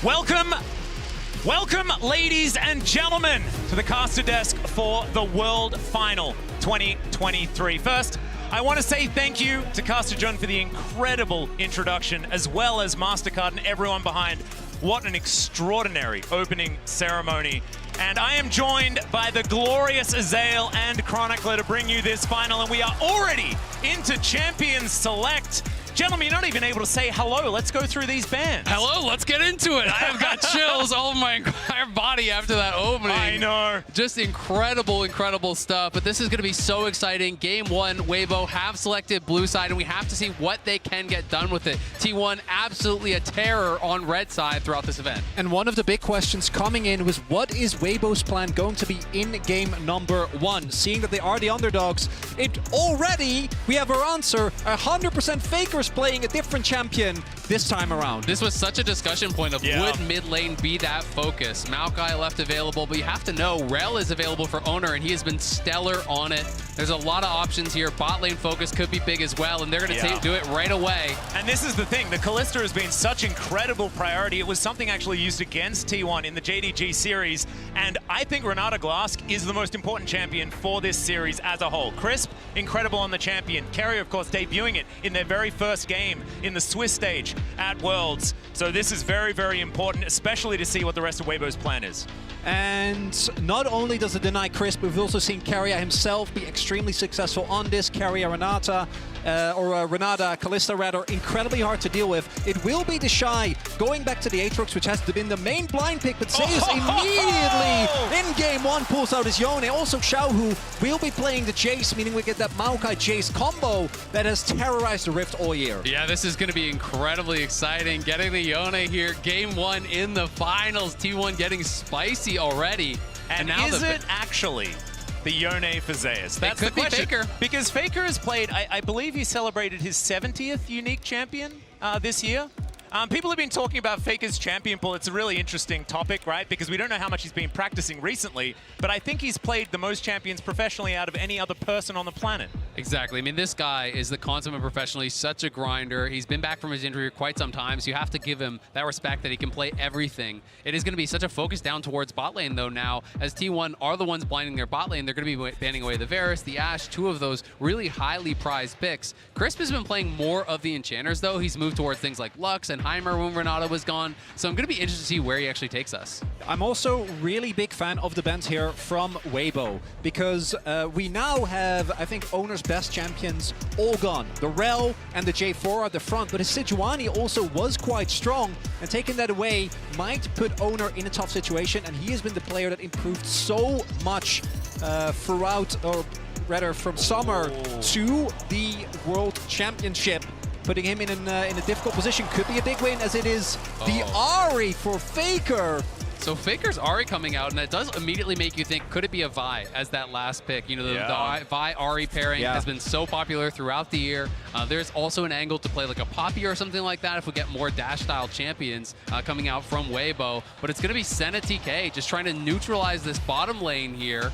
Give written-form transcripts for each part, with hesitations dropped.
Welcome, ladies and gentlemen, to the caster desk for the World Final 2023. First, I want to say thank you to Caster John for the incredible introduction, as well as MasterCard and everyone behind. What an extraordinary opening ceremony. And I am joined by the glorious Azael and Chronicler to bring you this final, and we are already into Champions Select. Gentlemen, you're not even able to say hello. Let's go through these bands. Hello, let's get into it. I have got chills all over my entire body after that opening. I know. Just incredible, incredible stuff. But this is going to be so exciting. Game one, Weibo have selected blue side, and we have to see what they can get done with it. T1 absolutely a terror on red side throughout this event. And one of the big questions coming in was, what is Weibo's plan going to be in game number one? Seeing that they are the underdogs, we have our answer. 100% Faker's playing a different champion this time around. This was such a discussion point of would mid lane be that focus? Maokai left available, but you have to know Rel is available for owner, and he has been stellar on it. There's a lot of options here. Bot lane focus could be big as well, and they're going to do it right away. And this is the thing, the Kalista has been such incredible priority. It was something actually used against T1 in the JDG series, and I think Renata Glask is the most important champion for this series as a whole. Crisp, incredible on the champion. Carrier, of course, debuting it in their very first game in the Swiss stage at Worlds. So this is very, very important, especially to see what the rest of Weibo's plan is. And not only does it deny Crisp, we've also seen Carrier himself be extremely successful on this. Carrier Renata, Renata Kalista rather, incredibly hard to deal with. It will be the Shy going back to the Aatrox, which has been the main blind pick, but Zeus immediately in game one pulls out his Yone. Also Xiao, who will be playing the Jace, meaning we get that Maokai Jace combo that has terrorized the Rift all year. Yeah, this is going to be incredibly exciting. Getting the Yone here, game one in the finals. T1 getting spicy already. And now is it actually the Yone for Zeus? That's the question. Faker. Because Faker has played, I believe he celebrated his 70th unique champion this year. People have been talking about Faker's champion pool. It's a really interesting topic, right? Because we don't know how much he's been practicing recently, but I think he's played the most champions professionally out of any other person on the planet. Exactly. I mean, this guy is the consummate professional. He's such a grinder. He's been back from his injury for quite some time, so you have to give him that respect that he can play everything. It is going to be such a focus down towards bot lane, though, now, as T1 are the ones blinding their bot lane. They're going to be banning away the Varus, the Ashe, two of those really highly prized picks. Crisp has been playing more of the enchanters, though. He's moved towards things like Lux and Heimer when Renata was gone, so I'm going to be interested to see where he actually takes us. I'm also really big fan of the bans here from Weibo, because we now have, I think, Owner's best champions all gone. The Rel and the J4 are the front, but his Sejuani also was quite strong, and taking that away might put Owner in a tough situation, and he has been the player that improved so much throughout, or rather from summer to the World Championship. Putting him in a difficult position could be a big win, as it is the Ahri for Faker. So Faker's Ahri coming out, and that does immediately make you think, could it be a Vi as that last pick? You know, the Vi-Ahri pairing has been so popular throughout the year. There's also an angle to play like a Poppy or something like that if we get more dash-style champions coming out from Weibo. But it's going to be Senna TK just trying to neutralize this bottom lane here.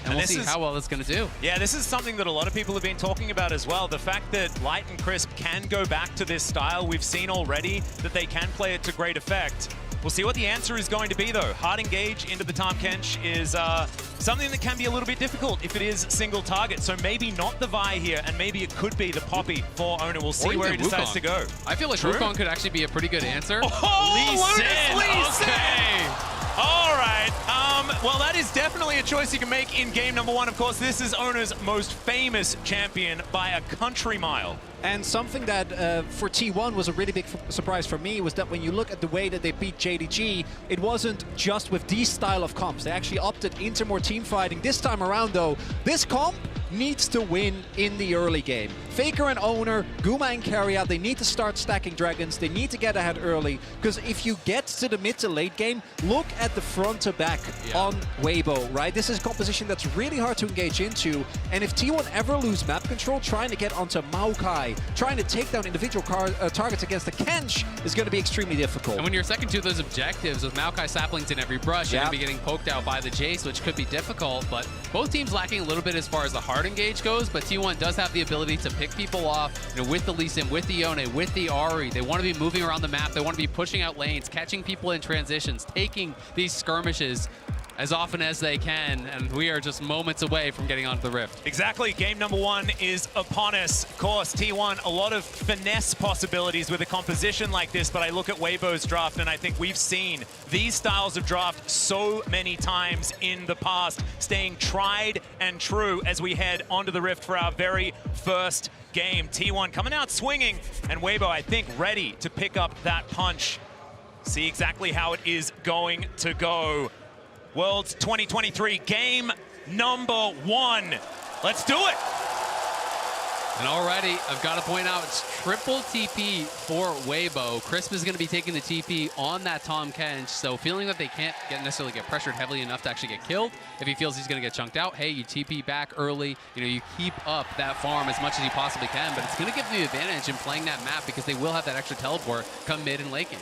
And we'll see how well it's going to do. Yeah, this is something that a lot of people have been talking about as well. The fact that Light and Crisp can go back to this style, we've seen already that they can play it to great effect. We'll see what the answer is going to be, though. Hard engage into the Tahm Kench is something that can be a little bit difficult if it is single target. So maybe not the Vi here, and maybe it could be the Poppy for Owner. We'll see where he decides to go. I feel like Wukong could actually be a pretty good answer. Lee Sin! Okay. All right. Well, that is definitely a choice you can make in game number one. Of course, this is Owner's most famous champion by a country mile. And something that for T1 was a really big surprise for me was that when you look at the way that they beat JDG, it wasn't just with these style of comps. They actually opted into more team fighting. This time around, though, this comp needs to win in the early game. Faker and Owner, Guma and Carrier, they need to start stacking dragons. They need to get ahead early, because if you get to the mid to late game, look at the front to back on Weibo, right? This is a composition that's really hard to engage into, and if T1 ever lose map control, trying to get onto Maokai, trying to take down individual targets against the Kench is going to be extremely difficult. And when you're second to those objectives with Maokai saplings in every brush, you're Yeah. going to be getting poked out by the Jace, which could be difficult, but both teams lacking a little bit as far as the hard engage goes, but T1 does have the ability to pick people off, you know, with the Lee Sin, with the Yone, with the Ahri. They want to be moving around the map. They want to be pushing out lanes, catching people in transitions, taking these skirmishes as often as they can, and we are just moments away from getting onto the Rift. Exactly. Game number 1 is upon us. Of course, T1, a lot of finesse possibilities with a composition like this, but I look at Weibo's draft and I think we've seen these styles of draft so many times in the past, staying tried and true as we head onto the Rift for our very first game. T1 coming out swinging, and Weibo, I think, ready to pick up that punch. See exactly how it is going to go. Worlds 2023, game number 1. Let's do it. And already, I've got to point out, it's triple TP for Weibo. Crisp is going to be taking the TP on that Tahm Kench, so feeling that they can't necessarily get pressured heavily enough to actually get killed. If he feels he's going to get chunked out, hey, you TP back early. You know, you keep up that farm as much as you possibly can, but it's going to give you the advantage in playing that map because they will have that extra teleport come mid and late game.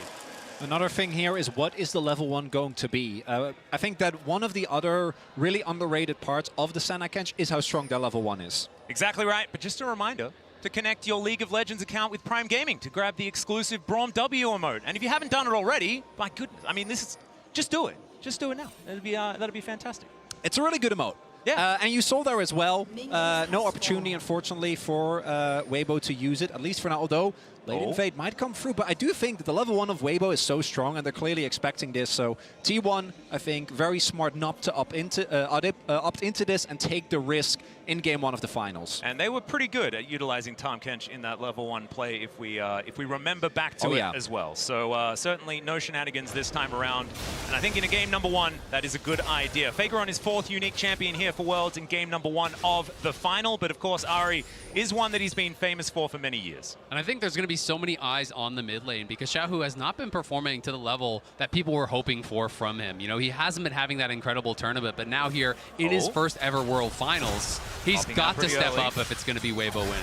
Another thing here is, what is the level 1 going to be? I think that one of the other really underrated parts of the Senna Kench is how strong their level 1 is. Exactly right, but just a reminder to connect your League of Legends account with Prime Gaming to grab the exclusive Braum W emote. And if you haven't done it already, my goodness, I mean, this is, just do it. Just do it now. That'd be fantastic. It's a really good emote. Yeah. And you saw there as well, no opportunity, unfortunately, for Weibo to use it, at least for now, although Late Invade might come through. But I do think that the level 1 of Weibo is so strong, and they're clearly expecting this. So T1, I think, very smart not to opt into this and take the risk in game 1 of the finals. And they were pretty good at utilizing Tahm Kench in that level 1 play, if we remember back to it as well. So certainly no shenanigans this time around. And I think in a game number 1, that is a good idea. Faker on his 4th unique champion here for Worlds in game number 1 of the final. But of course, Ahri is one that he's been famous for many years. And I think there's going to be so many eyes on the mid lane because Xiaohu has not been performing to the level that people were hoping for from him. You know, he hasn't been having that incredible tournament, but now here in his first ever World Finals, he's got to step up if it's going to be Weibo win.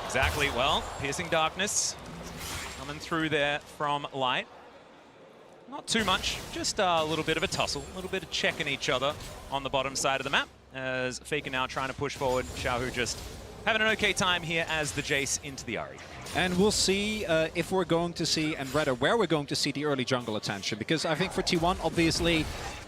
Exactly. Well, Piercing Darkness coming through there from Light. Not too much, just a little bit of a tussle, a little bit of checking each other on the bottom side of the map. As Faker now trying to push forward, Xiaohu just having an okay time here as the Jace into the Ahri. And we'll see if we're going to see, and rather where we're going to see the early jungle attention. Because I think for T1, obviously,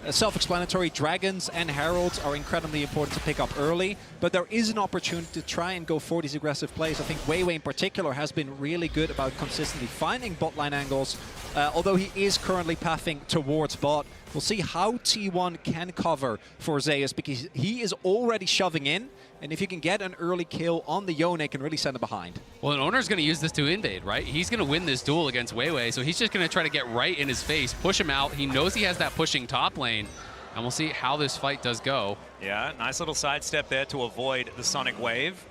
self-explanatory, Dragons and Heralds are incredibly important to pick up early. But there is an opportunity to try and go for these aggressive plays. I think Weiwei in particular has been really good about consistently finding bot line angles. Although he is currently pathing towards bot. We'll see how T1 can cover for Zeus, because he is already shoving in. And if you can get an early kill on the Yone, it can really send it behind. Well, an owner's going to use this to invade, right? He's going to win this duel against Weiwei, so he's just going to try to get right in his face, push him out. He knows he has that pushing top lane, and we'll see how this fight does go. Yeah, nice little sidestep there to avoid the Sonic Wave.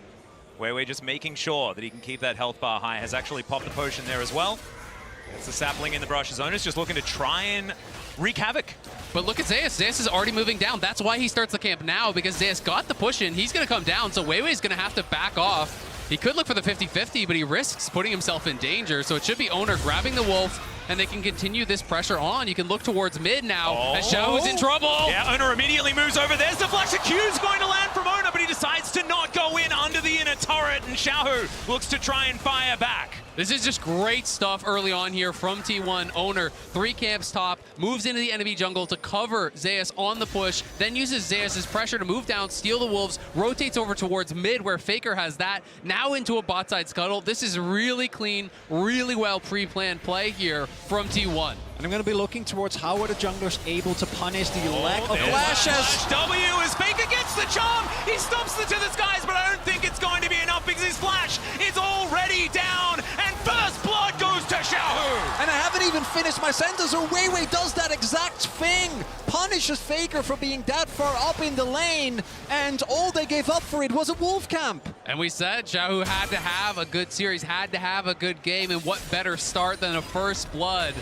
Weiwei just making sure that he can keep that health bar high. Has actually popped the potion there as well. It's the sapling in the brush. His owner's just looking to try and wreak havoc. But look at Zeus. Zeus is already moving down. That's why he starts the camp now, because Zeus got the push in. He's going to come down, so Weiwei's going to have to back off. He could look for the 50-50, but he risks putting himself in danger. So it should be Owner grabbing the Wolf, and they can continue this pressure on. You can look towards mid now, as Xiaohu's in trouble. Yeah, Owner immediately moves over. There's the flash. A Q's going to land from Owner, but he decides to not go in under the inner turret, and Xiaohu looks to try and fire back. This is just great stuff early on here from T1. Owner, 3 camps top, moves into the enemy jungle to cover Zeus on the push, then uses Zeus' pressure to move down, steal the Wolves, rotates over towards mid where Faker has that, now into a bot side scuttle. This is really clean, really well pre-planned play here from T1. And I'm going to be looking towards how are the junglers able to punish the lack of flashes. W as Faker gets the charm. He stomps it to the skies, but I don't think it's going to be enough because his flash is already down. And first blood goes to Xiaohu. And I haven't even finished my sentence, or Weiwei does that exact thing. Punishes Faker for being that far up in the lane. And all they gave up for it was a wolf camp. And we said Xiaohu had to have a good series, had to have a good game. And what better start than a first blood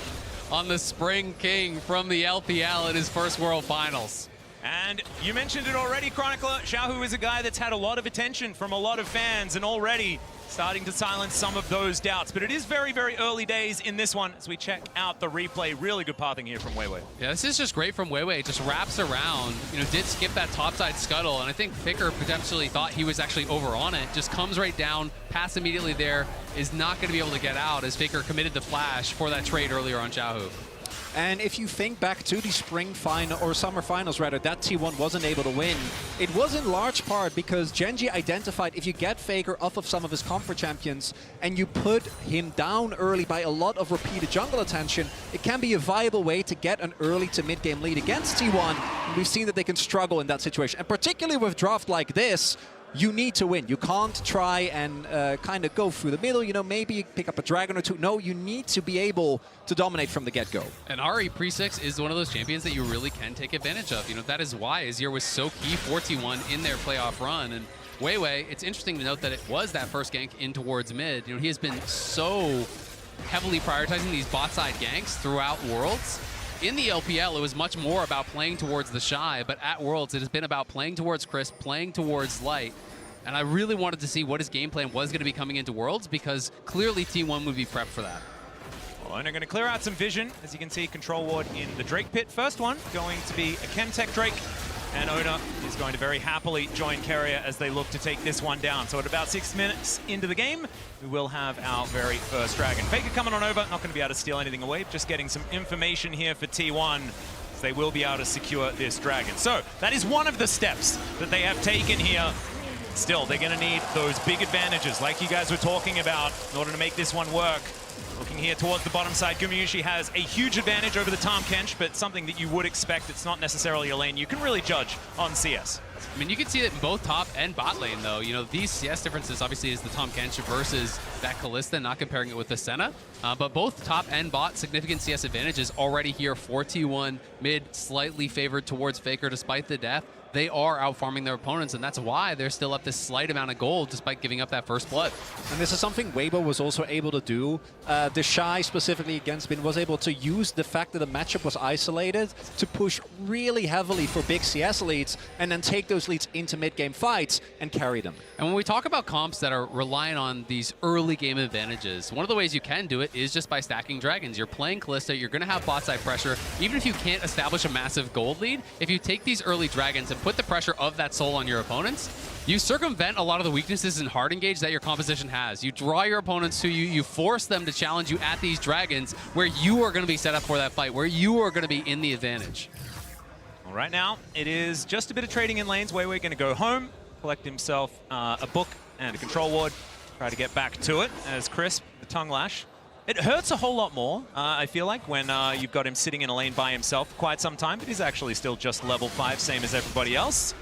on the Spring King from the LPL in his first World Finals. And you mentioned it already, Chronicler. Xiaohu is a guy that's had a lot of attention from a lot of fans and already starting to silence some of those doubts. But it is very, very early days in this one as we check out the replay. Really good pathing here from Weiwei. Yeah, this is just great from Weiwei. It just wraps around, did skip that topside scuttle, and I think Faker potentially thought he was actually over on it. Just comes right down, pass immediately there, is not going to be able to get out as Faker committed the flash for that trade earlier on Xiaohu. And if you think back to the spring final, or summer finals rather, that T1 wasn't able to win, it was in large part because Genji identified if you get Faker off of some of his comfort champions and you put him down early by a lot of repeated jungle attention, it can be a viable way to get an early to mid-game lead against T1. And we've seen that they can struggle in that situation. And particularly with draft like this, you need to win. You can't try and kind of go through the middle, maybe pick up a dragon or two. No, you need to be able to dominate from the get-go. And Ari Pre-6 is one of those champions that you really can take advantage of. That is why Azir was so key for T1 in their playoff run. And Weiwei, it's interesting to note that it was that first gank in towards mid. He has been so heavily prioritizing these bot side ganks throughout Worlds. In the LPL, it was much more about playing towards the Shy, but at Worlds, it has been about playing towards Crisp, playing towards Light. And I really wanted to see what his game plan was going to be coming into Worlds, because clearly T1 would be prepped for that. Well, Owner going to clear out some vision. As you can see, Control Ward in the Drake pit. First one going to be a Chemtech Drake. And Owner is going to very happily join Carrier as they look to take this one down. So at about 6 minutes into the game, we will have our very first Dragon. Faker coming on over, not going to be able to steal anything away, just getting some information here for T1. So they will be able to secure this Dragon. So that is one of the steps that they have taken here. Still, they're going to need those big advantages like you guys were talking about in order to make this one work. Looking here towards the bottom side, Gumayusi has a huge advantage over the Tahm Kench, but something that you would expect. It's not necessarily a lane you can really judge on CS. I mean, you can see that in both top and bot lane, though. These CS differences obviously is the Tahm Kench versus that Kalista, not comparing it with the Senna. But both top and bot, significant CS advantages already here for T1. Mid, slightly favored towards Faker despite the death. They are out-farming their opponents, and that's why they're still up this slight amount of gold despite giving up that first blood. And this is something Weibo was also able to do. The Shy, specifically against Bin, was able to use the fact that the matchup was isolated to push really heavily for big CS leads and then take those leads into mid-game fights and carry them. And when we talk about comps that are relying on these early game advantages, one of the ways you can do it is just by stacking dragons. You're playing Kalista, you're going to have bot side pressure. Even if you can't establish a massive gold lead, if you take these early dragons and put the pressure of that soul on your opponents, you circumvent a lot of the weaknesses in hard engage that your composition has. You draw your opponents to you, you force them to challenge you at these dragons where you are going to be set up for that fight, where you are going to be in the advantage. Well, right now, it is just a bit of trading in lanes. Weiwei going to go home, collect himself a book and a Control Ward, try to get back to it as Crisp, the Tongue Lash. It hurts a whole lot more, I feel like, when you've got him sitting in a lane by himself for quite some time, but he's actually still just level 5, same as everybody else.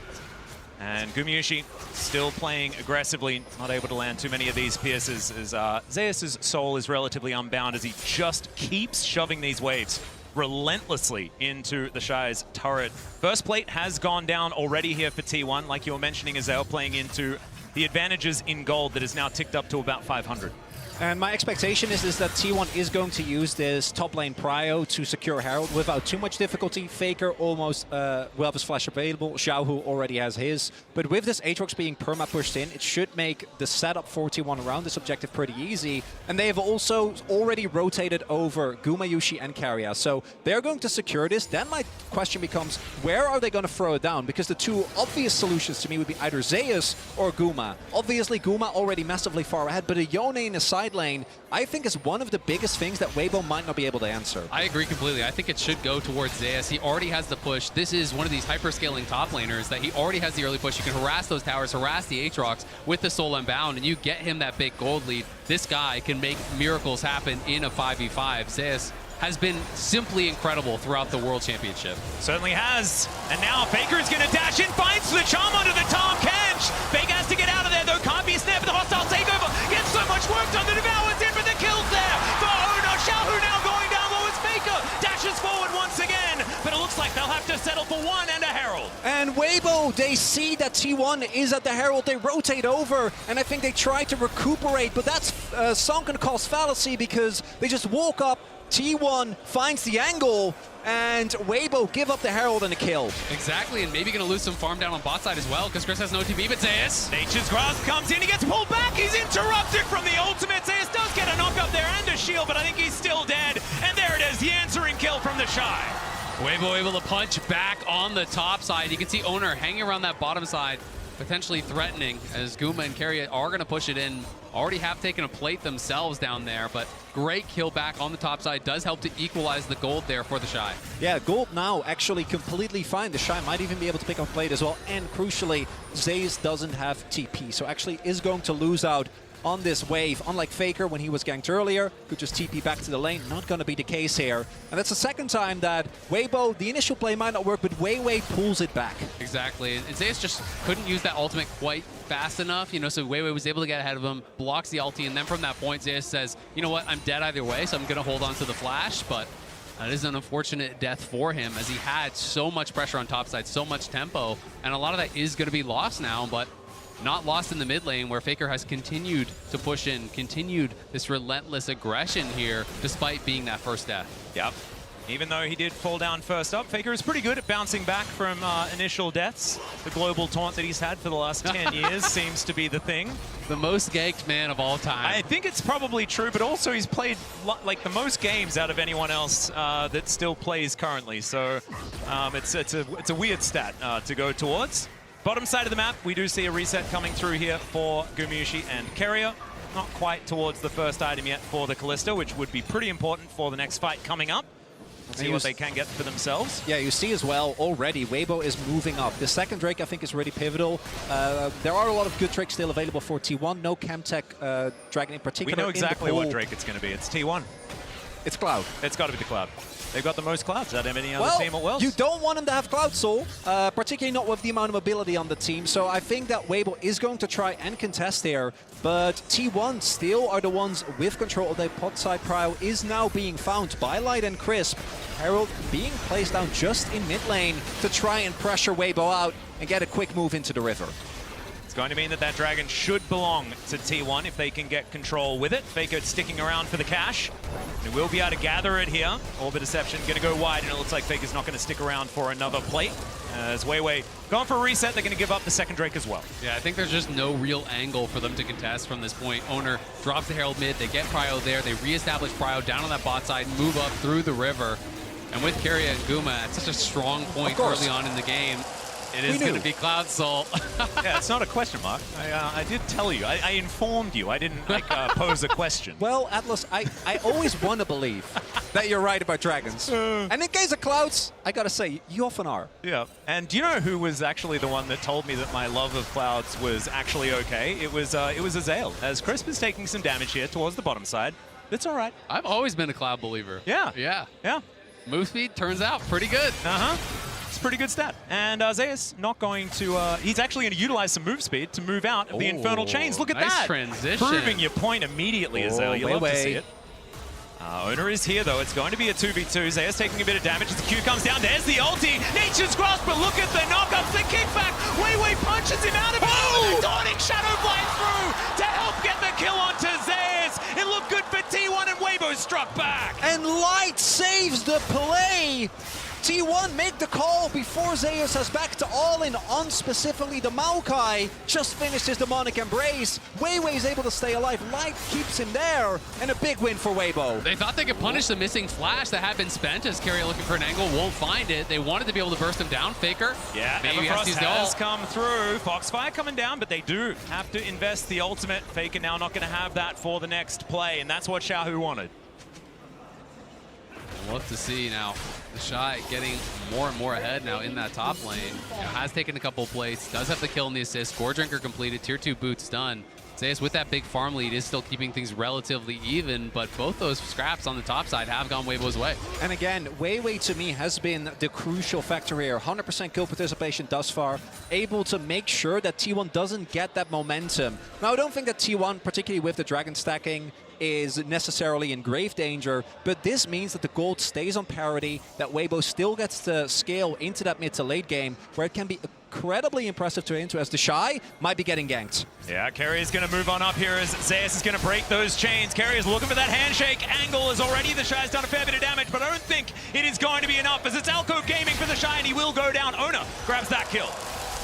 And Gumayusi still playing aggressively, not able to land too many of these pierces, as Zeus' soul is relatively unbound as he just keeps shoving these waves relentlessly into the Shy's turret. First plate has gone down already here for T1, like you were mentioning, Azale playing into the advantages in gold that is now ticked up to about 500. And my expectation is that T1 is going to use this top lane prio to secure Herald without too much difficulty. Faker almost will have his flash available. Xiaohu already has his. But with this Aatrox being perma pushed in, it should make the setup for T1 around this objective pretty easy. And they have also already rotated over Gumayusi and Carrier. So they're going to secure this. Then my question becomes, where are they going to throw it down? Because the two obvious solutions to me would be either Zeus or Guma. Obviously, Guma already massively far ahead, but a Yone in a side lane, I think, is one of the biggest things that Weibo might not be able to answer. I agree completely. I think it should go towards Zeus. He already has the push. This is one of these hyper-scaling top laners that he already has the early push. You can harass those towers, harass the Aatrox with the Soul Unbound, and you get him that big gold lead. This guy can make miracles happen in a 5v5. Zeus has been simply incredible throughout the World Championship. Certainly has. And now Faker is going to dash in, finds the charm onto the Tahm Kench. Faker has to get out of there, though. Can't be a snare for the hostile takeover. Gets so much work done. The Devour's in for the kills there. For Owner, Xiaohu now going down low as Faker dashes forward once again. But it looks like they'll have to settle for one and a Herald. And Weibo, they see that T1 is at the Herald. They rotate over, and I think they try to recuperate. But that's sunken cost fallacy because they just walk up, T1 finds the angle, and Weibo give up the Herald and a kill. Exactly, and maybe going to lose some farm down on bot side as well, because Chris has no TP, but Zeus. Nature's Grasp comes in, he gets pulled back, he's interrupted from the ultimate. Zeus does get a knock up there and a shield, but I think he's still dead. And there it is, the answering kill from the Shy. Weibo able to punch back on the top side. You can see Owner hanging around that bottom side, potentially threatening, as Guma and Carriot are going to push it in. Already have taken a plate themselves down there, but great kill back on the top side. Does help to equalize the gold there for the Shy. Yeah, gold now actually completely fine. The Shy might even be able to pick up plate as well. And crucially, Zeus doesn't have TP, so actually is going to lose out on this wave. Unlike Faker when he was ganked earlier, could just TP back to the lane. Not going to be the case here. And that's the second time that Weibo, the initial play might not work, but Weiwei pulls it back. Exactly. And Zeus just couldn't use that ultimate quite fast enough, you know, so Weiwei was able to get ahead of him, blocks the ulti, and then from that point, Zeus says, you know what, I'm dead either way, so I'm going to hold on to the flash, but that is an unfortunate death for him, as he had so much pressure on top side, so much tempo, and a lot of that is going to be lost now, but not lost in the mid lane, where Faker has continued to push in, continued this relentless aggression here, despite being that first death. Yep. Even though he did fall down first up, Faker is pretty good at bouncing back from initial deaths. The global taunt that he's had for the last 10 years seems to be the thing. The most ganked man of all time. I think it's probably true, but also he's played like the most games out of anyone else that still plays currently. So it's a weird stat to go towards. Bottom side of the map, we do see a reset coming through here for Gumushi and Keria. Not quite towards the first item yet for the Kalista, which would be pretty important for the next fight coming up. See what they can get for themselves. Yeah, you see as well, already, Weibo is moving up. The second Drake, I think, is really pivotal. There are a lot of good Drakes still available for T1. No Camtech Dragon in particular. We know exactly what Drake it's going to be. It's T1. It's Cloud. It's got to be the Cloud. They've got the most Clouds out of any other team at Worlds. You don't want them to have Cloud Soul, particularly not with the amount of mobility on the team. So I think that Weibo is going to try and contest here. But T1 still are the ones with control of their pot side. Prio is now being found by Light and Crisp. Herald being placed down just in mid lane to try and pressure Weibo out and get a quick move into the river. It's going to mean that dragon should belong to T1 if they can get control with it. Faker sticking around for the cash. They will be able to gather it here. Orbit Deception going to go wide, and it looks like Faker's not going to stick around for another plate. As Weiwei going for a reset, they're going to give up the second Drake as well. Yeah, I think there's just no real angle for them to contest from this point. Owner drops the Herald mid, they get Prio there, they reestablish Prio down on that bot side, move up through the river. And with Keria and Guma at such a strong point early on in the game, it is going to be Cloud Soul. Yeah, it's not a question mark. I did tell you. I informed you. I didn't pose a question. Well, Atlas, I always want to believe that you're right about dragons. And in case of Clouds, I got to say, you often are. Yeah. And do you know who was actually the one that told me that my love of Clouds was actually okay? It was Azael. As Crisp is taking some damage here towards the bottom side. It's all right. I've always been a Cloud believer. Yeah. Yeah. Yeah. Move speed turns out pretty good. Uh-huh. It's a pretty good stat. And Zeus not going to... he's actually going to utilize some move speed to move out of the Infernal Chains. Look at nice that. Transition. Proving your point immediately, Azael. You love to see it. Owner is here, though. It's going to be a 2v2. Zeus taking a bit of damage as the Q comes down. There's the ulti. Nature's Grasp, but look at the knockups. The kickback. Weiwei punches him out of it. Oh! Dawning Shadow flies through to help get the kill onto Zeus. It looked good for T1, and Weibo struck back. And Light saves the play. T1 make the call before Zeus has back to all in on specifically the Maokai. Just finished his demonic embrace. Weiwei is able to stay alive. Light keeps him there, and a big win for Weibo. They thought they could punish the missing flash that had been spent, as Keria looking for an angle, won't find it. They wanted to be able to burst him down. Faker. Yeah, maybe Everfrost has come through. Foxfire coming down, but they do have to invest the ultimate. Faker now not going to have that for the next play, and that's what Xiaohu wanted. We'll have to see now. The Shy getting more and more ahead now in that top lane. You know, has taken a couple of plays, does have the kill and the assist. Score Drinker completed, tier 2 boots done. Zeus with that big farm lead is still keeping things relatively even, but both those scraps on the top side have gone Weibo's way. And again, Weiwei to me has been the crucial factor here. 100% kill participation thus far, able to make sure that T1 doesn't get that momentum. Now, I don't think that T1, particularly with the dragon stacking, is necessarily in grave danger, but this means that the gold stays on parity, that Weibo still gets to scale into that mid to late game, where it can be incredibly impressive to enter as the Shy might be getting ganked. Yeah, Kerry is going to move on up here as Zeus is going to break those chains. Kerry is looking for that handshake angle as already the Shy's done a fair bit of damage, but I don't think it is going to be enough as it's Alco Gaming for the Shy and he will go down. Oner grabs that kill.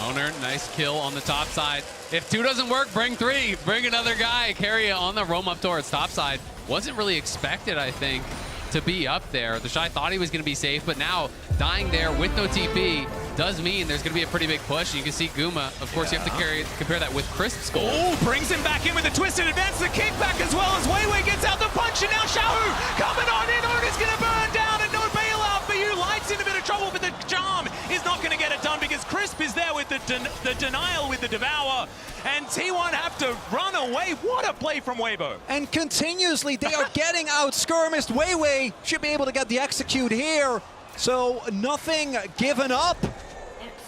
Oner, nice kill on the top side. If 2 doesn't work, bring 3. Bring another guy. Kerry on the roam up towards top side. Wasn't really expected, I think, to be up there. The Shy thought he was going to be safe, but now dying there with no TP does mean there's going to be a pretty big push. You can see Guma. Of course, you have to compare that with Crisp's goal. Oh, brings him back in with a twisted advance, the kickback as well as Weiwei gets out the punch, and now Xiaohu coming on in. Oner's going to burn down, and no bailout for you. Light's in a bit of trouble, but the charm is not going to get it done because Crisp is there with the denial with the Devour, and T1 have to run away. What a play from Weibo. And continuously, they are getting out skirmished. Weiwei should be able to get the execute here. So nothing given up.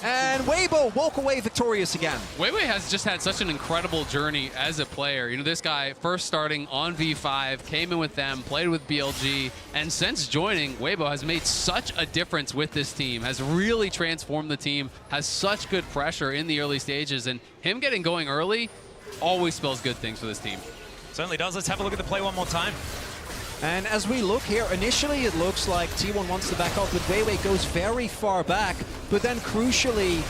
And Weibo walk away victorious again. Weiwei has just had such an incredible journey as a player. You know, this guy first starting on V5, came in with them, played with BLG, and since joining, Weibo has made such a difference with this team, has really transformed the team, has such good pressure in the early stages, and him getting going early always spells good things for this team. Certainly does. Let's have a look at the play one more time. And as we look here, initially it looks like T1 wants to back up, but Weiwei goes very far back, but then crucially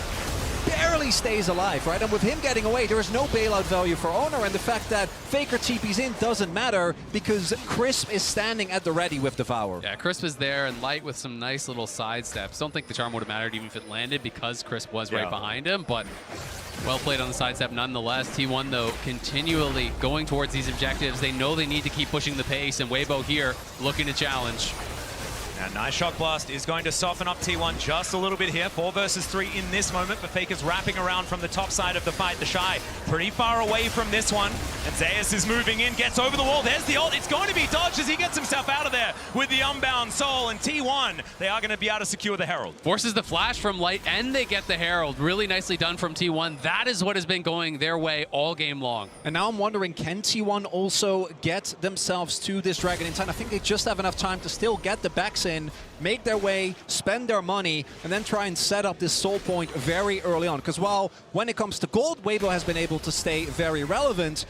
barely stays alive, right? And with him getting away, there is no bailout value for Oner, and the fact that Faker TP's in doesn't matter because Crisp is standing at the ready with Devour. Yeah, Crisp is there, and Light with some nice little side steps. Don't think the charm would have mattered even if it landed because Crisp was right behind him, but well played on the sidestep nonetheless. T1, though, continually going towards these objectives. They know they need to keep pushing the pace, and Weibo here looking to challenge. And nice shock blast is going to soften up T1 just a little bit here. 4 versus 3 in this moment, but Faker's wrapping around from the top side of the fight. The Shy pretty far away from this one. And Zeus is moving in, gets over the wall. There's the ult. It's going to be dodged as he gets himself out of there with the Unbound Soul. And T1, they are going to be able to secure the Herald. Forces the flash from Light, and they get the Herald. Really nicely done from T1. That is what has been going their way all game long. And now I'm wondering, can T1 also get themselves to this Dragon in time? I think they just have enough time to still get the backs in, make their way, spend their money, and then try and set up this soul point very early on. Because while when it comes to gold, Weibo has been able to stay very relevant,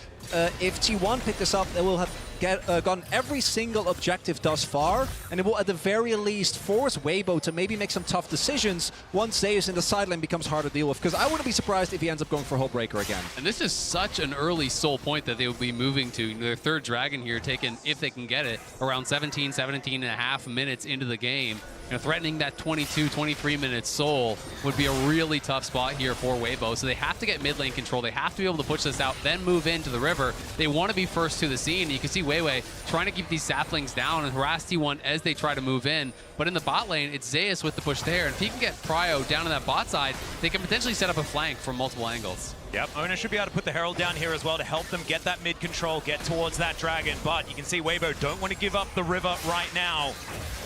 if T1 pick this up, they will have gotten every single objective thus far, and it will at the very least force Weibo to maybe make some tough decisions once Zeus in the sideline becomes harder to deal with, because I wouldn't be surprised if he ends up going for Hullbreaker again. And this is such an early soul point that they will be moving to. Their 3rd Dragon here taken, if they can get it, around 17 and a half minutes into the game. You know, threatening that 22, 23-minute soul would be a really tough spot here for Weibo. So they have to get mid lane control. They have to be able to push this out, then move into the river. They want to be first to the scene. You can see Weiwei trying to keep these saplings down and harass T1 as they try to move in. But in the bot lane, it's Zeus with the push there. And if he can get Pryo down on that bot side, they can potentially set up a flank from multiple angles. Yep, Oner should be able to put the Herald down here as well to help them get that mid control, get towards that Dragon. But you can see Weibo don't want to give up the river right now.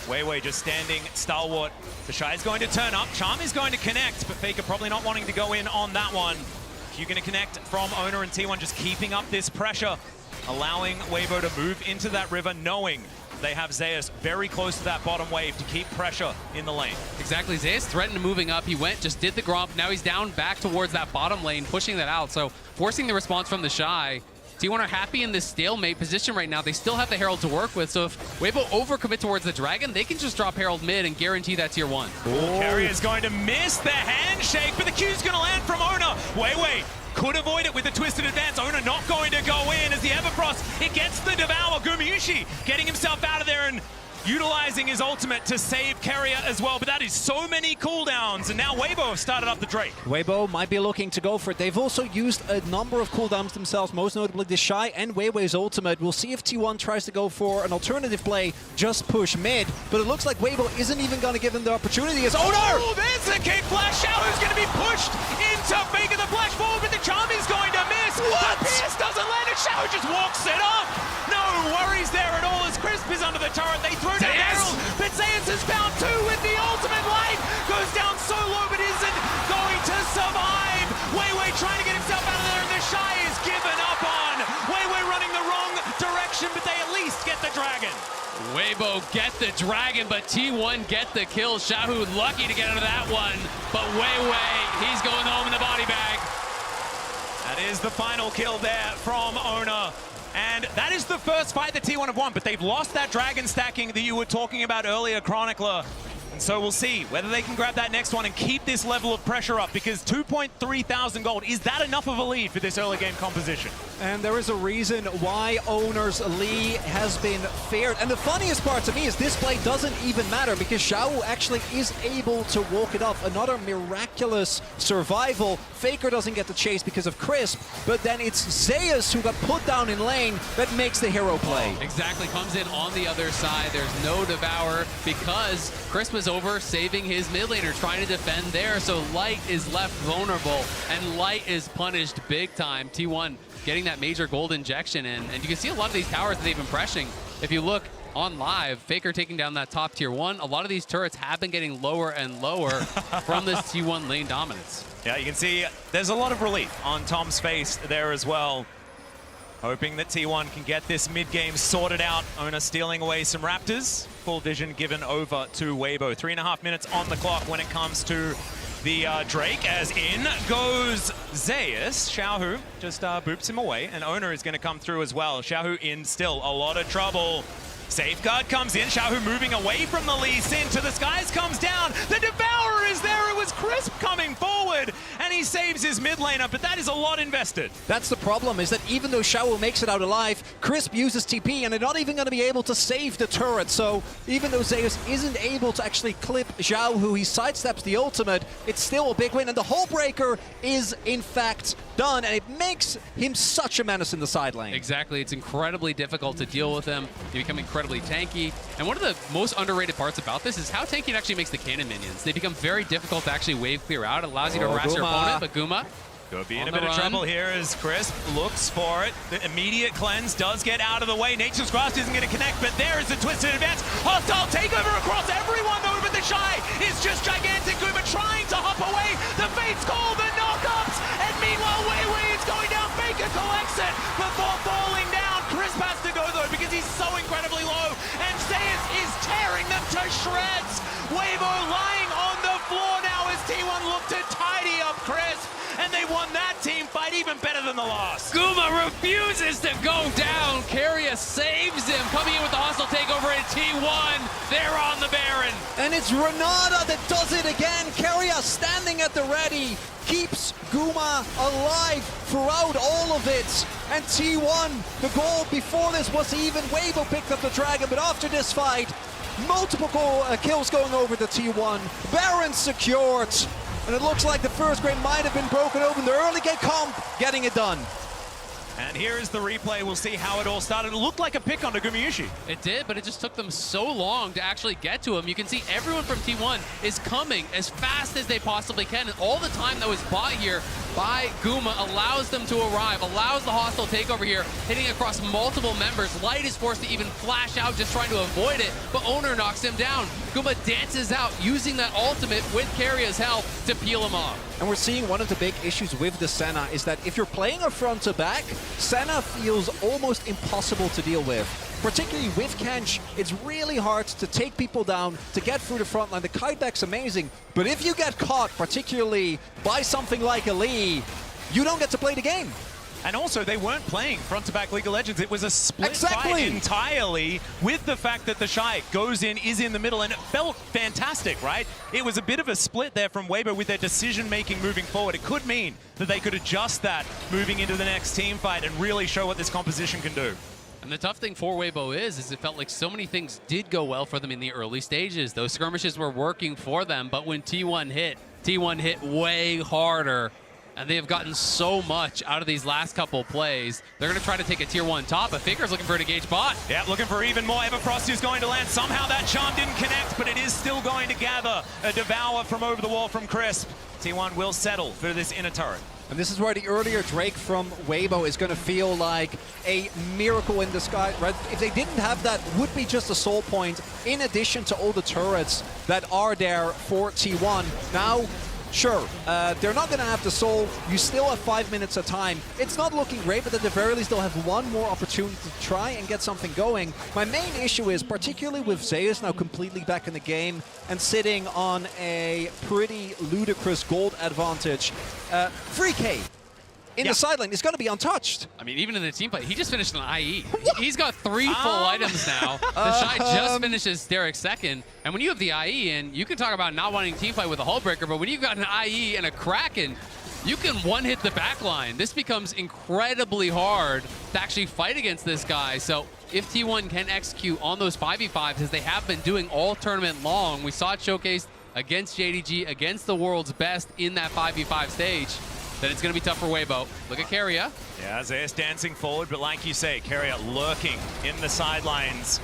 Weiwei just standing stalwart. The Shy is going to turn up. Charm is going to connect, but Faker probably not wanting to go in on that one. You're going to connect from Oner and T1, just keeping up this pressure, allowing Weibo to move into that river, knowing they have Zeus very close to that bottom wave to keep pressure in the lane. Exactly. Zeus threatened moving up. He went, just did the Gromp. Now he's down back towards that bottom lane, pushing that out. So forcing the response from the Shy. T1 are happy in this stalemate position right now. They still have the Herald to work with. So if Weibo overcommit towards the Dragon, they can just drop Herald mid and guarantee that tier 1. Kerry is going to miss the handshake, but the Q's going to land from Oner. Weiwei could avoid it with a twisted advance. Oner not going to go in as the Everfrost, it gets the Devour. Gumayushi getting himself out of there and utilizing his ultimate to save Carrier as well, but that is so many cooldowns, and now Weibo have started up the Drake. Weibo might be looking to go for it. They've also used a number of cooldowns themselves, most notably the Shy and Weiwei's ultimate. We'll see if T1 tries to go for an alternative play, just push mid, but it looks like Weibo isn't even going to give them the opportunity. As Oh, there's the kick flash. Xiaohu's going to be pushed into Faker. The flash forward, but the charm is going to miss. What? The Pierce doesn't land, and Xiaohu just walks it off. No worries there at all as Crisp is under the turret. They throw down Herald, but Zeus has found 2 with the ultimate. Light goes down so low, but isn't going to survive. Weiwei trying to get himself out of there, and the Shy is given up on. Weiwei running the wrong direction, but they at least get the Dragon. Weibo get the dragon, but T1 get the kill. Xiaohu lucky to get out of that one, but Wei, he's going home in the body bag. That is the final kill there from Owner. And that is the first fight that T1 have won, but they've lost that dragon stacking that you were talking about earlier, Chronicler. And so we'll see whether they can grab that next one and keep this level of pressure up, because 2.3 thousand gold, is that enough of a lead for this early game composition? And there is a reason why Owner's Lee has been feared. And the funniest part to me is this play doesn't even matter, because Xiao actually is able to walk it off. Another miraculous survival. Faker doesn't get the chase because of Crisp, but then it's Zeus who got put down in lane that makes the hero play. Exactly, comes in on the other side. There's no Devour because Crisp was over saving his mid laner, trying to defend there. So Light is left vulnerable, and Light is punished big time. T1 getting that major gold injection in, and you can see a lot of these towers that they've been pressing. If you look on live, Faker taking down that top tier 1. A lot of these turrets have been getting lower and lower from this T1 lane dominance. Yeah, you can see there's a lot of relief on Tom's face there as well. Hoping that T1 can get this mid-game sorted out. Owner stealing away some Raptors. Full vision given over to Weibo. 3.5 minutes on the clock when it comes to the Drake, as in goes Zeus. Xiaohu just boops him away, and Owner is going to come through as well. Xiaohu in still a lot of trouble. Safeguard comes in, Xiaohu moving away from the Lee Sin to the skies, comes down. The Devourer is there, it was Crisp coming forward, and he saves his mid laner, but that is a lot invested. That's the problem, is that even though Xiao makes it out alive, Crisp uses TP, and they're not even going to be able to save the turret. So even though Zeus isn't able to actually clip Xiao, who he sidesteps the ultimate, it's still a big win, and the Hull Breaker is in fact done, and it makes him such a menace in the side lane. Exactly, it's incredibly difficult to deal with him. They become incredibly tanky, and one of the most underrated parts about this is how tanky it actually makes the cannon minions. They become very difficult to actually wave clear out. It allows you to harass your opponent, but Guma could be in a bit of trouble here as Crisp looks for it. The immediate cleanse does get out of the way. Nature's Grasp isn't going to connect, but there is the twisted advance. Hostile takeover across everyone though, but the Shy is just gigantic. Guma trying to hop away. The Fates call the knockups, and meanwhile Wei is going down. Faker collects it before falling down. Crisp has to go though because he's so incredibly low, and Zeus is tearing them to shreds. Weibo lying on the floor now as T1 look to tidy up Crisp, and they won that team fight even better than the last. Guma refuses to go down. Keria saves him, coming in with the hostile takeover at T1. They're on the Baron. And it's Renata that does it again. Keria standing at the ready, keeps Guma alive throughout all of it. And T1, the goal before this was even Weibo picked up the dragon, but after this fight, multiple kills going over the T1. Baron secured. And it looks like the first grade might have been broken open. The early game comp getting it done. And here is the replay. We'll see how it all started. It looked like a pick on Gumayushi. It did, but it just took them so long to actually get to him. You can see everyone from T1 is coming as fast as they possibly can, and all the time that was bought here by Guma allows them to arrive, allows the hostile takeover here, hitting across multiple members. Light is forced to even flash out, just trying to avoid it, but Owner knocks him down. Guma dances out, using that ultimate with Keria's help to peel him off. And we're seeing one of the big issues with the Senna is that if you're playing a front to back, Senna feels almost impossible to deal with. Particularly with Kench, it's really hard to take people down, to get through the front line. The kiteback's amazing, but if you get caught, particularly by something like a Lee, you don't get to play the game. And also, they weren't playing front-to-back League of Legends. It was a split fight entirely, with the fact that the Shy goes in, is in the middle, and it felt fantastic, right? It was a bit of a split there from Weibo with their decision-making moving forward. It could mean that they could adjust that moving into the next team fight and really show what this composition can do. And the tough thing for Weibo is it felt like so many things did go well for them in the early stages. Those skirmishes were working for them, but when T1 hit way harder. And they have gotten so much out of these last couple plays. They're going to try to take a tier 1 top, but Faker's looking for an engaged bot. Yeah, looking for even more. Everfrost is going to land. Somehow that charm didn't connect, but it is still going to gather a Devour from over the wall from Crisp. T1 will settle for this inner turret. And this is where the earlier Drake from Weibo is going to feel like a miracle in the sky. Right? If they didn't have that, would be just a soul point in addition to all the turrets that are there for T1. Now, Sure, they're not going to have the soul. You still have 5 minutes of time. It's not looking great, but at the very least, they'll have one more opportunity to try and get something going. My main issue is, particularly with Zeus now completely back in the game and sitting on a pretty ludicrous gold advantage, 3K in the sideline is going to be untouched. I mean, even in the team play, he just finished an IE. He's got 3 full items now. The Shy just finishes Derek's second. And when you have the IE in, you can talk about not wanting team fight with a Hullbreaker, but when you've got an IE and a Kraken, you can one-hit the backline. This becomes incredibly hard to actually fight against this guy. So if T1 can execute on those 5v5s, as they have been doing all tournament long, we saw it showcased against JDG, against the world's best in that 5v5 stage, then it's going to be tough for Weibo. Look at Keria. Yeah, Zeus dancing forward, but like you say, Keria lurking in the sidelines.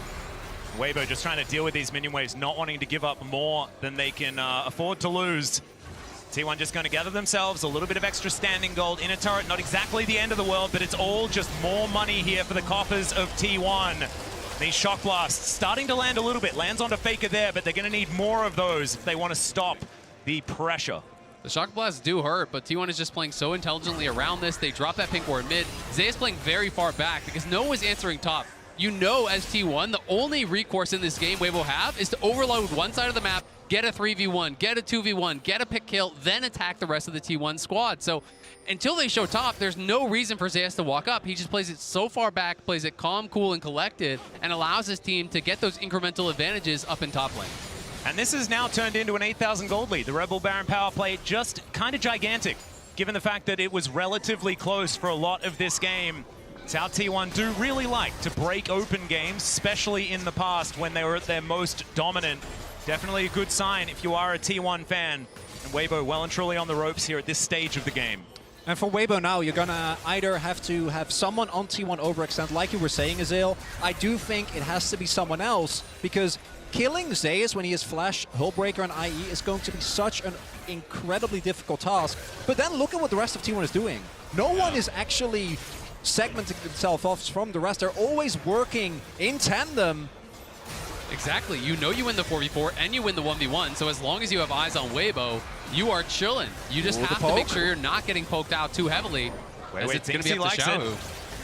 Weibo just trying to deal with these minion waves, not wanting to give up more than they can afford to lose. T1 just going to gather themselves a little bit of extra standing gold in a turret. Not exactly the end of the world, but it's all just more money here for the coffers of T1. These shock blasts starting to land a little bit. Lands onto Faker there, but they're going to need more of those if they want to stop the pressure. The shock blasts do hurt, but T1 is just playing so intelligently around this. They drop that pink ward mid. Zeus playing very far back because no one was answering top. You know, as T1, the only recourse in this game Weibo have is to overload one side of the map, get a 3v1, get a 2v1, get a pick kill, then attack the rest of the T1 squad. So until they show top, there's no reason for Zeus to walk up. He just plays it so far back, plays it calm, cool, and collected, and allows his team to get those incremental advantages up in top lane. And this has now turned into an 8,000 gold lead. The Rebel Baron power play just kind of gigantic, given the fact that it was relatively close for a lot of this game. It's how T1 do really like to break open games, especially in the past when they were at their most dominant. Definitely a good sign if you are a T1 fan. And Weibo well and truly on the ropes here at this stage of the game. And for Weibo now, you're going to either have to have someone on T1 overextend, like you were saying, Azale. I do think it has to be someone else, because killing Zeus when he has Flash, Hullbreaker, and IE is going to be such an incredibly difficult task. But then look at what the rest of T1 is doing. No one is actually segmenting themselves off from the rest. They're always working in tandem. Exactly. You know you win the 4v4 and you win the 1v1, so as long as you have eyes on Weibo, you are chilling. You just have to make sure you're not getting poked out too heavily. It's going to be up to Xiaohu.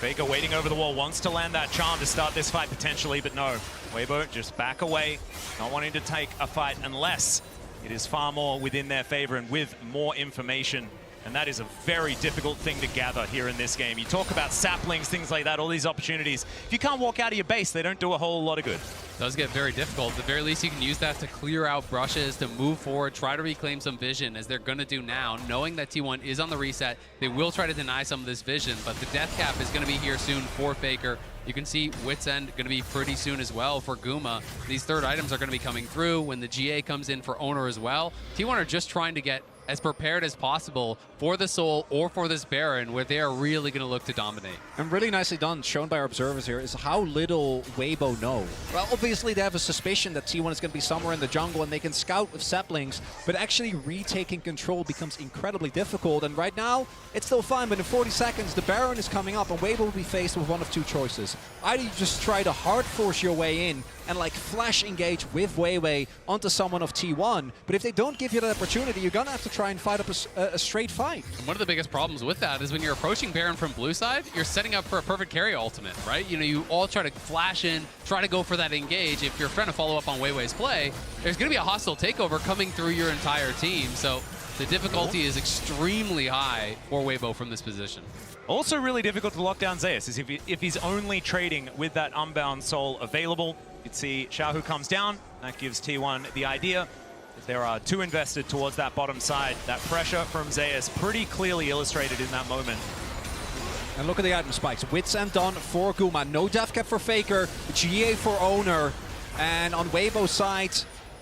Faker waiting over the wall, wants to land that charm to start this fight potentially, but no. Weibo just back away, not wanting to take a fight unless it is far more within their favor and with more information. And that is a very difficult thing to gather here in this game. You talk about saplings, things like that, all these opportunities. If you can't walk out of your base, they don't do a whole lot of good. It does get very difficult. At the very least, you can use that to clear out brushes, to move forward, try to reclaim some vision, as they're going to do now. Knowing that T1 is on the reset, they will try to deny some of this vision, but the death cap is going to be here soon for Faker. You can see Wit's End going to be pretty soon as well for Guma. These third items are going to be coming through when the GA comes in for Owner as well. T1 are just trying to get as prepared as possible for the Soul or for this Baron, where they are really going to look to dominate. And really nicely done, shown by our observers here, is how little Weibo know. Well, obviously they have a suspicion that T1 is going to be somewhere in the jungle and they can scout with saplings, but actually retaking control becomes incredibly difficult. And right now, it's still fine, but in 40 seconds, the Baron is coming up and Weibo will be faced with one of two choices. Either you just try to hard force your way in and like flash engage with Weiwei onto someone of T1, but if they don't give you that opportunity, you're going to have to try and fight up a straight fight. And one of the biggest problems with that is when you're approaching Baron from blue side, you're setting up for a perfect carry ultimate, right? You know, you all try to flash in, try to go for that engage. If you're trying to follow up on Weiwei's play, there's going to be a hostile takeover coming through your entire team. So the difficulty is extremely high for Weibo from this position. Also really difficult to lock down Zeus is if he's only trading with that Unbound Soul available. You'd see Xiaohu comes down. That gives T1 the idea. If there are two invested towards that bottom side, that pressure from Zeus pretty clearly illustrated in that moment. And look at the item spikes. Wits End done for Guma. No death cap for Faker. GA for Owner. And on Weibo's side,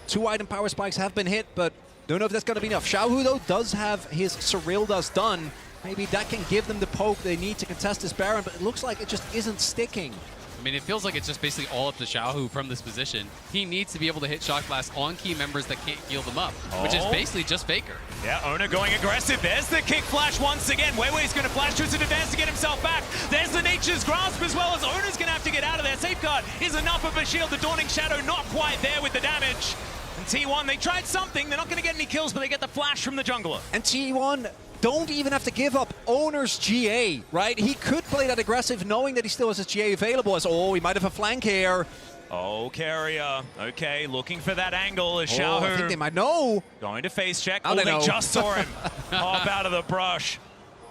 2 item power spikes have been hit, but don't know if that's going to be enough. Xiaohu, though, does have his Cyrildas done. Maybe that can give them the poke they need to contest this Baron, but it looks like it just isn't sticking. I mean, it feels like it's just basically all up to Xiaohu from this position. He needs to be able to hit Shock Blast on key members that can't heal them up, which is basically just Faker. Yeah, Owner going aggressive. There's the kick flash once again. Weiwei's going to flash to his advance to get himself back. There's the Nature's Grasp as well, as Owner's going to have to get out of there. Safeguard is enough of a shield. The Dawning Shadow not quite there with the damage. And T1, they tried something. They're not going to get any kills, but they get the flash from the jungler. And T1 don't even have to give up Owner's GA, right? He could play that aggressive knowing that he still has his GA available as, oh, he might have a flank here. Oh, Carrier. Okay, looking for that angle as Oh, Xiaohu I think they might know. going to face check. How Oh, they they know. just saw him hop out of the brush.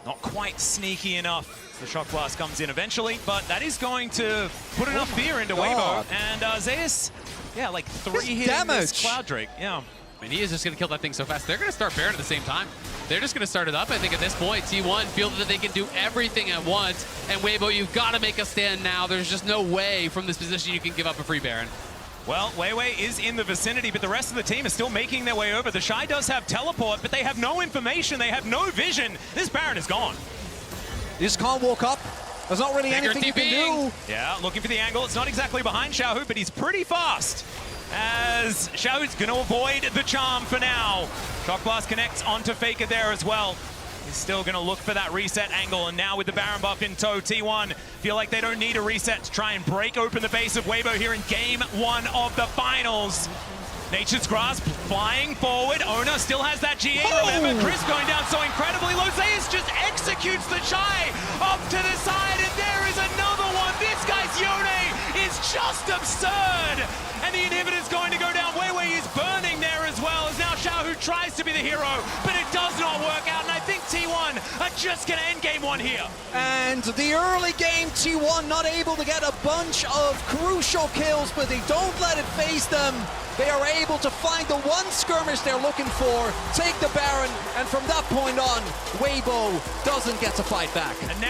Not quite sneaky enough. The shock blast comes in eventually, but that is going to put enough fear into Weibo. God. And Zeus, yeah, like 3 His hits damage. Cloud Drake. Yeah. I mean, he is just going to kill that thing so fast. They're going to start Baron at the same time. They're just going to start it up. I think at this point, T1 feel that they can do everything at once. And Weibo, you've got to make a stand now. There's just no way from this position you can give up a free Baron. Well, Weiwei is in the vicinity, but the rest of the team is still making their way over. The Shy does have teleport, but they have no information. They have no vision. This Baron is gone. You just can't walk up. There's not really Dagger anything you can do. Yeah, looking for the angle. It's not exactly behind Xiaohu, but he's pretty fast. As Xiaohu's going to avoid the charm for now. Shock Blast connects onto Faker there as well. He's still going to look for that reset angle, and now with the Baron buff in tow, T1 feel like they don't need a reset to try and break open the base of Weibo here in Game 1 of the finals. Nature's Grasp flying forward. Ona still has that GA, remember? Chris going down so incredibly low. Zeus just executes the Shy up to the side, and there is another one. This guy's Yone is just absurd. And the inhibitor's going to go down. Weiwei is burning there as well, as now Xiaohu tries to be the hero, but it does not work out, and I think T1 are just going to end Game 1 here. And the early game, T1 not able to get a bunch of crucial kills, but they don't let it phase them. They are able to find the one skirmish they're looking for, take the Baron, and from that point on, Weibo doesn't get to fight back. And now